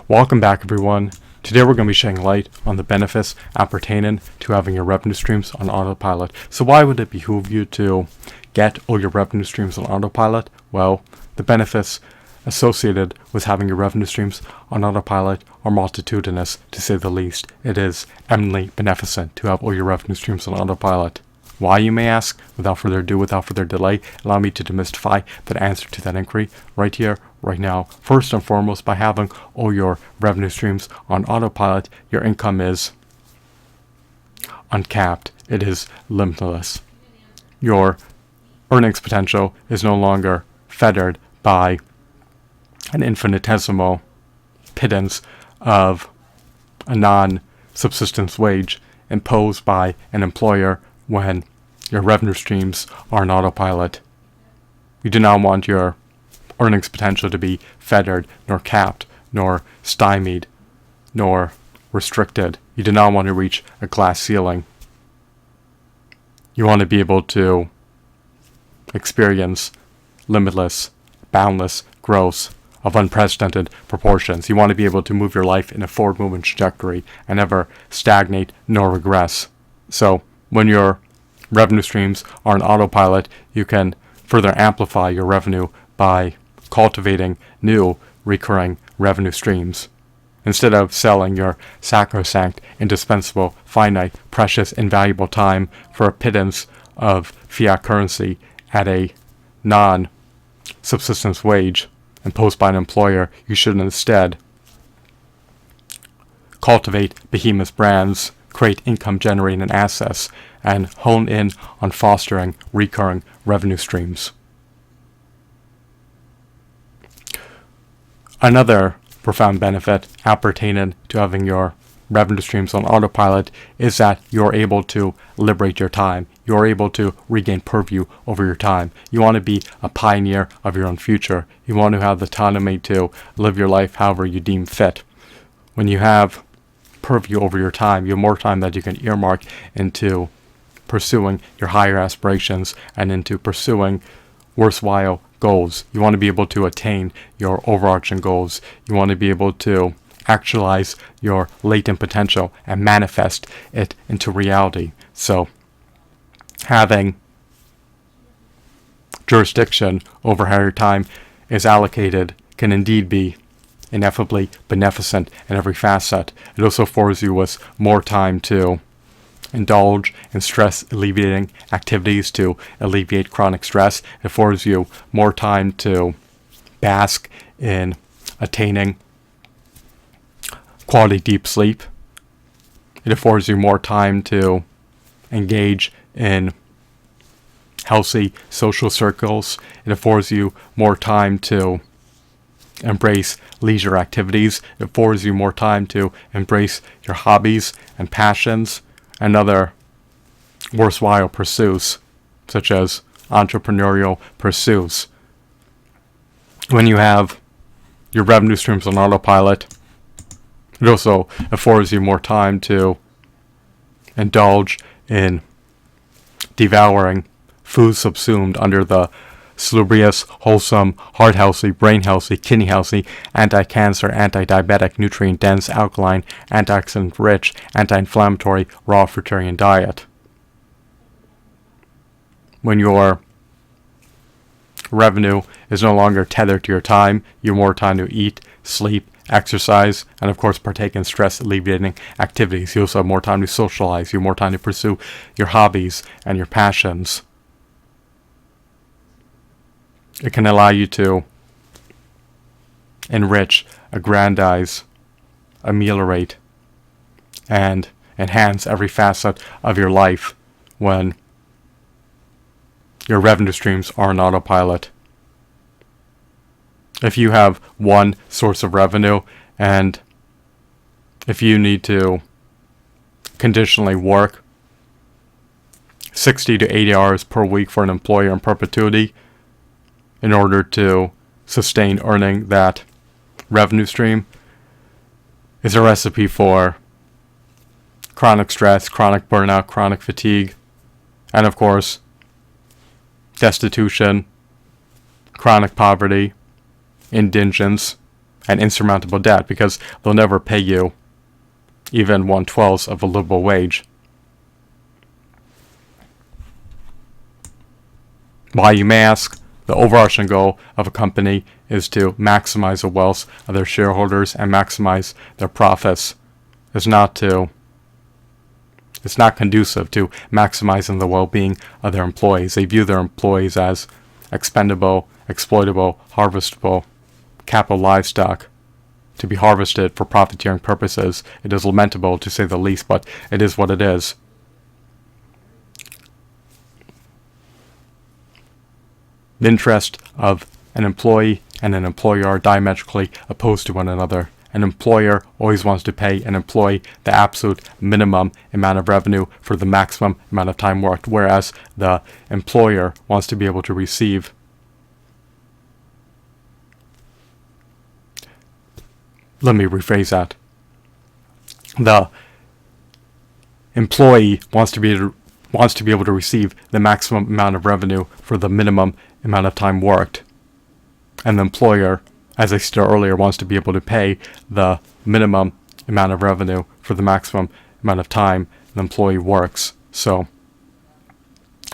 Welcome back, everyone. Today we're going to be shedding light on the benefits appertaining to having your revenue streams on autopilot. So why would it behoove you to get all your revenue streams on autopilot? Well, the benefits associated with having your revenue streams on autopilot are multitudinous, to say the least. It is eminently beneficent to have all your revenue streams on autopilot. Why, you may ask? Without further ado, without further delay, allow me to demystify that answer to that inquiry right here, right now. First and foremost, by having all your revenue streams on autopilot, your income is uncapped. It is limitless. Your earnings potential is no longer fettered by an infinitesimal pittance of a non-subsistence wage imposed by an employer when your revenue streams are on autopilot. You do not want your earnings potential to be fettered, nor capped, nor stymied, nor restricted. You do not want to reach a glass ceiling. You want to be able to experience limitless, boundless growth of unprecedented proportions. You want to be able to move your life in a forward movement trajectory and never stagnate nor regress. So when your revenue streams are on autopilot, you can further amplify your revenue by cultivating new recurring revenue streams. Instead of selling your sacrosanct, indispensable, finite, precious, invaluable time for a pittance of fiat currency at a non-subsistence wage imposed by an employer, you should instead cultivate behemoth brands, create income-generating assets, and hone in on fostering recurring revenue streams. Another profound benefit appertaining to having your revenue streams on autopilot is that you're able to liberate your time. You're able to regain purview over your time. You want to be a pioneer of your own future. You want to have the autonomy to live your life however you deem fit. When you have purview over your time, you have more time that you can earmark into pursuing your higher aspirations and into pursuing worthwhile goals. You want to be able to attain your overarching goals. You want to be able to actualize your latent potential and manifest it into reality. So having jurisdiction over how your time is allocated can indeed be ineffably beneficent in every facet. It also affords you with more time to indulge in stress alleviating activities to alleviate chronic stress. It affords you more time to bask in attaining quality deep sleep. It affords you more time to engage in healthy social circles. It affords you more time to embrace leisure activities. It affords you more time to embrace your hobbies and passions and other worthwhile pursuits, such as entrepreneurial pursuits. When you have your revenue streams on autopilot, it also affords you more time to indulge in devouring food subsumed under the salubrious, wholesome, heart-healthy, brain-healthy, kidney-healthy, anti-cancer, anti-diabetic, nutrient-dense, alkaline, antioxidant-rich, anti-inflammatory, raw fruitarian diet. When your revenue is no longer tethered to your time, you have more time to eat, sleep, exercise, and of course partake in stress-alleviating activities. You also have more time to socialize. You have more time to pursue your hobbies and your passions. It can allow you to enrich, aggrandize, ameliorate, and enhance every facet of your life when your revenue streams are on autopilot. If you have one source of revenue, and if you need to conditionally work 60 to 80 hours per week for an employer in perpetuity in order to sustain earning that revenue stream, is a recipe for chronic stress, chronic burnout, chronic fatigue, and of course destitution, chronic poverty, indigence, an insurmountable debt, because they'll never pay you even 1/12 of a livable wage. Why, you may ask? The overarching goal of a company is to maximize the wealth of their shareholders and maximize their profits. It's not conducive to maximizing the well-being of their employees. They view their employees as expendable, exploitable, harvestable, capital livestock to be harvested for profiteering purposes. It is lamentable, to say the least, but it is what it is. The interest of an employee and an employer are diametrically opposed to one another. An employer always wants to pay an employee the absolute minimum amount of revenue for the maximum amount of time worked, whereas the employer wants to be able to receive Let me rephrase that. The employee wants to be able to receive the maximum amount of revenue for the minimum amount of time worked. And the employer, as I stated earlier, wants to be able to pay the minimum amount of revenue for the maximum amount of time the employee works. So,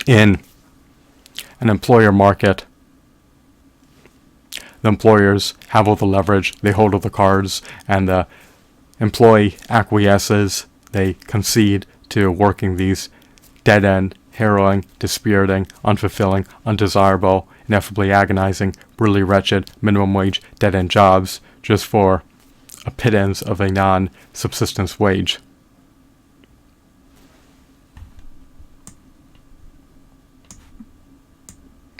in an employer market, the employers have all the leverage, they hold all the cards, and the employee acquiesces, they concede to working these dead-end, harrowing, dispiriting, unfulfilling, undesirable, ineffably agonizing, brutally wretched, minimum wage, dead-end jobs just for a pittance of a non-subsistence wage.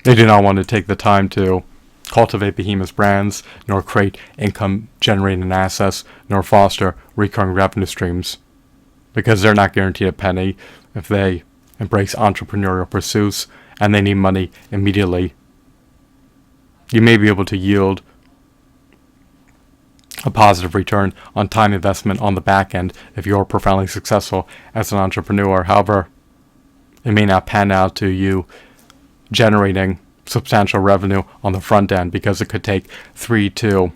They do not want to take the time to cultivate behemoth brands, nor create income-generating assets, nor foster recurring revenue streams, because they're not guaranteed a penny if they embrace entrepreneurial pursuits, and they need money immediately. You may be able to yield a positive return on time investment on the back end if you're profoundly successful as an entrepreneur. However, it may not pan out to you generating substantial revenue on the front end, because it could take 3 to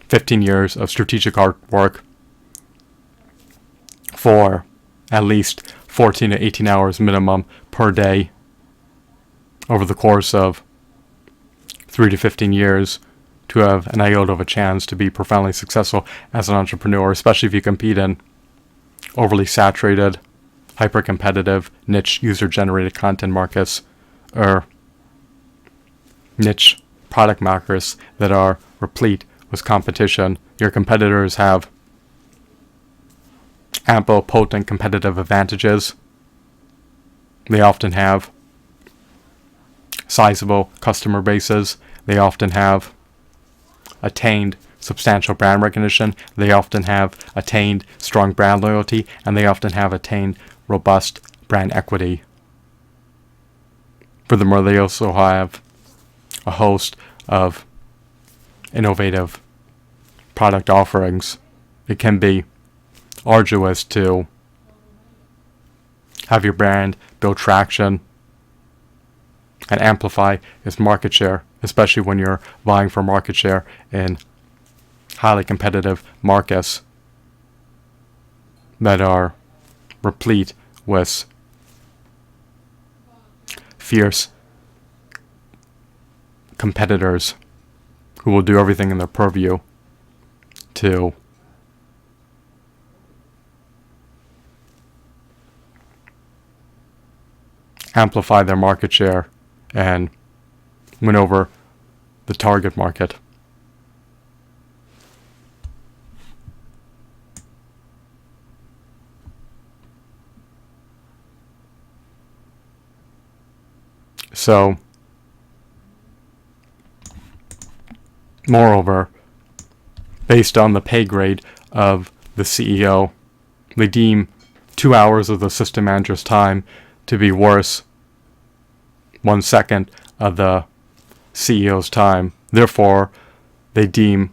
15 years of strategic hard work for at least 14 to 18 hours minimum per day over the course of 3 to 15 years to have an iota of a chance to be profoundly successful as an entrepreneur, especially if you compete in overly saturated, hyper-competitive, niche user-generated content markets, or niche product markets that are replete with competition. Your competitors have ample, potent competitive advantages. They often have sizable customer bases. They often have attained substantial brand recognition. They often have attained strong brand loyalty, and they often have attained robust brand equity. Furthermore, they also have a host of innovative product offerings. It can be arduous to have your brand build traction and amplify its market share, especially when you're vying for market share in highly competitive markets that are replete with fierce competitors who will do everything in their purview to amplify their market share and win over the target market. So, moreover, based on the pay grade of the CEO, they deem 2 hours of the system manager's time to be worth 1 second of the CEO's time. Therefore, they deem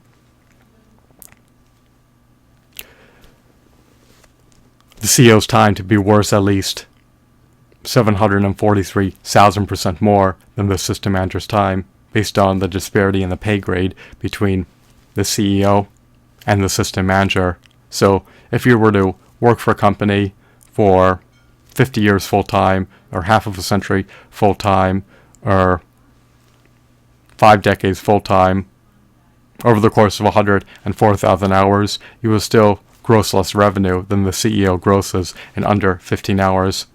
the CEO's time to be worth at least 743,000% more than the system manager's time, based on the disparity in the pay grade between the CEO and the system manager. So if you were to work for a company for 50 years full-time, or half of a century full-time, or 5 decades full-time, over the course of 104,000 hours, you will still gross less revenue than the CEO grosses in under 15 hours.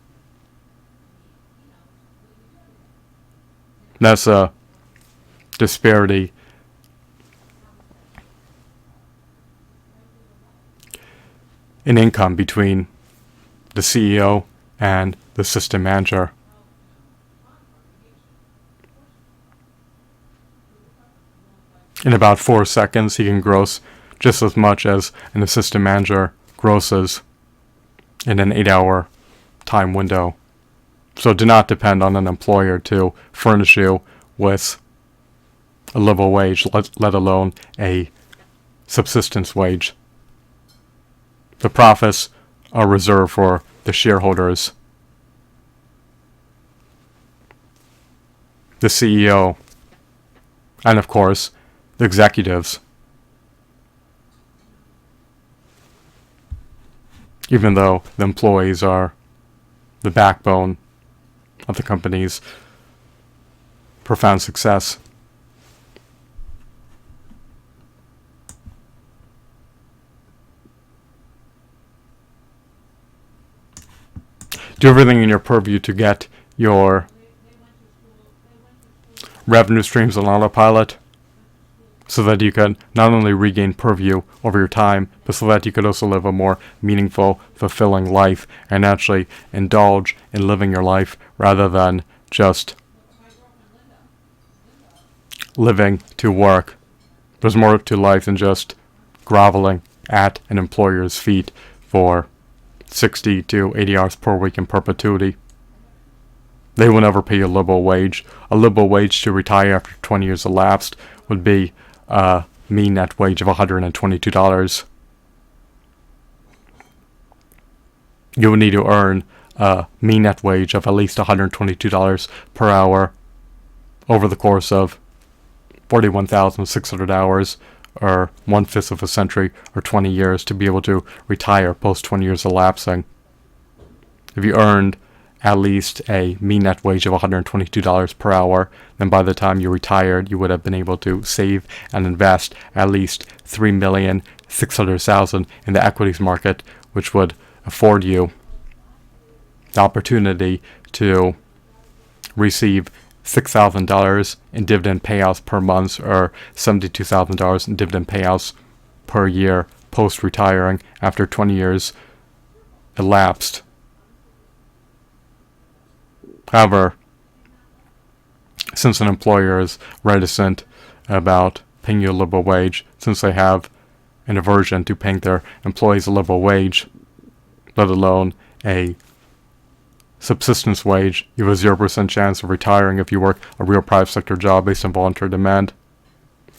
That's a disparity in income between the CEO and the system manager. In about 4 seconds, he can gross just as much as an assistant manager grosses in an 8-hour time window. So do not depend on an employer to furnish you with a livable wage, let alone a subsistence wage. The profits are reserved for the shareholders. The CEO, and of course, the executives. Even though the employees are the backbone of the company's profound success. Do everything in your purview to get your revenue streams on autopilot, so that you can not only regain purview over your time, but so that you could also live a more meaningful, fulfilling life and actually indulge in living your life rather than just living to work. There's more to life than just groveling at an employer's feet for 60 to 80 hours per week in perpetuity. They will never pay you a livable wage. A livable wage to retire after 20 years elapsed would be a mean net wage of $122. You would need to earn a mean net wage of at least $122 per hour over the course of 41,600 hours, or 1/5 of a century, or 20 years, to be able to retire post 20 years elapsing. If you earned at least a mean net wage of $122 per hour, then by the time you retired, you would have been able to save and invest at least $3,600,000 in the equities market, which would afford you the opportunity to receive $6,000 in dividend payouts per month, or $72,000 in dividend payouts per year post-retiring after 20 years elapsed. However, since an employer is reticent about paying you a livable wage, since they have an aversion to paying their employees a livable wage, let alone a subsistence wage, you have a 0% chance of retiring if you work a real private sector job based on voluntary demand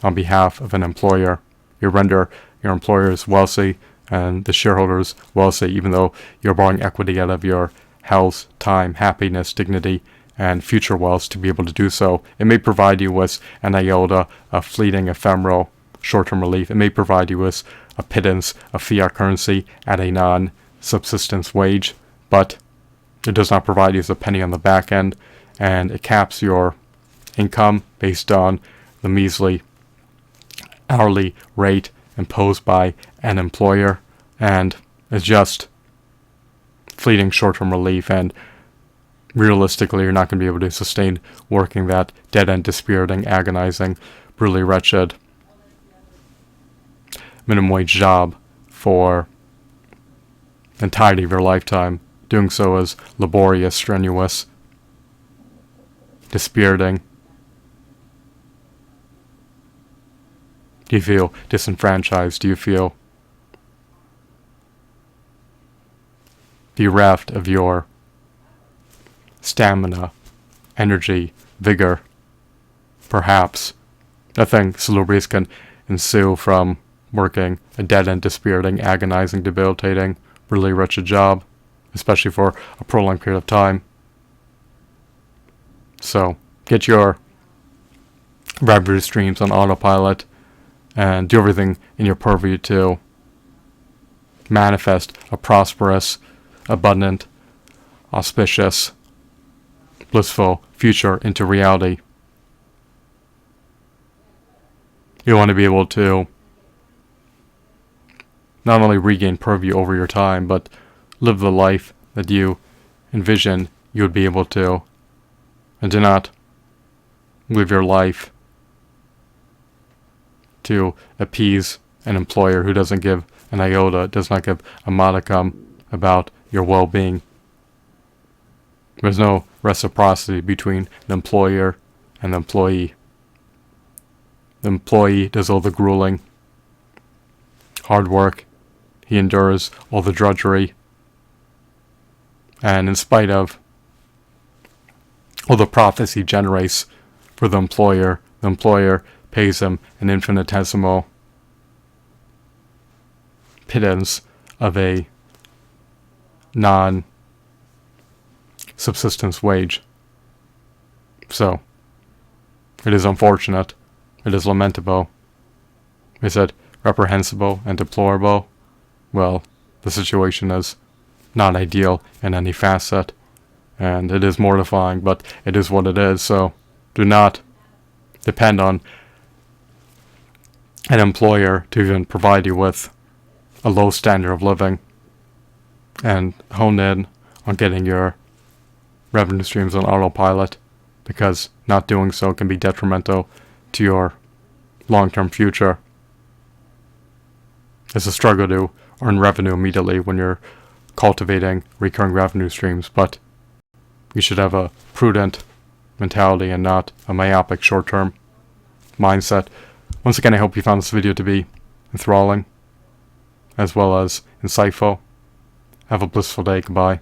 on behalf of an employer. You render your employers wealthy and the shareholders wealthy, even though you're borrowing equity out of your health, time, happiness, dignity, and future wealth to be able to do so. It may provide you with an iota of fleeting, ephemeral, short-term relief. It may provide you with a pittance of fiat currency at a non-subsistence wage, but it does not provide you with a penny on the back end, and it caps your income based on the measly hourly rate imposed by an employer, and is just fleeting short-term relief, and realistically you're not going to be able to sustain working that dead-end, dispiriting, agonizing, brutally wretched minimum wage job for the entirety of your lifetime. Doing so is laborious, strenuous, dispiriting. Do you feel disenfranchised? Do you feel bereft of your stamina, energy, vigor? Perhaps nothing salubrious can ensue from working a dead-end, dispiriting, agonizing, debilitating, really wretched job, especially for a prolonged period of time. So get your revenue streams on autopilot and do everything in your purview to manifest a prosperous, abundant, auspicious, blissful future into reality. You want to be able to not only regain purview over your time, but live the life that you envision you would be able to, and do not live your life to appease an employer who doesn't give an iota, does not give a modicum about your well-being. There's no reciprocity between the employer and the employee. The employee does all the grueling, hard work. He endures all the drudgery. And in spite of all the profits he generates for the employer pays him an infinitesimal pittance of a non-subsistence wage. So, it is unfortunate, it is lamentable, is it reprehensible and deplorable? Well, the situation is not ideal in any facet, and it is mortifying, but it is what it is. So do not depend on an employer to even provide you with a low standard of living, and hone in on getting your revenue streams on autopilot, because not doing so can be detrimental to your long-term future. It's a struggle to earn revenue immediately when you're cultivating recurring revenue streams, but you should have a prudent mentality and not a myopic short-term mindset. Once again, I hope you found this video to be enthralling as well as insightful. Have a blissful day. Goodbye.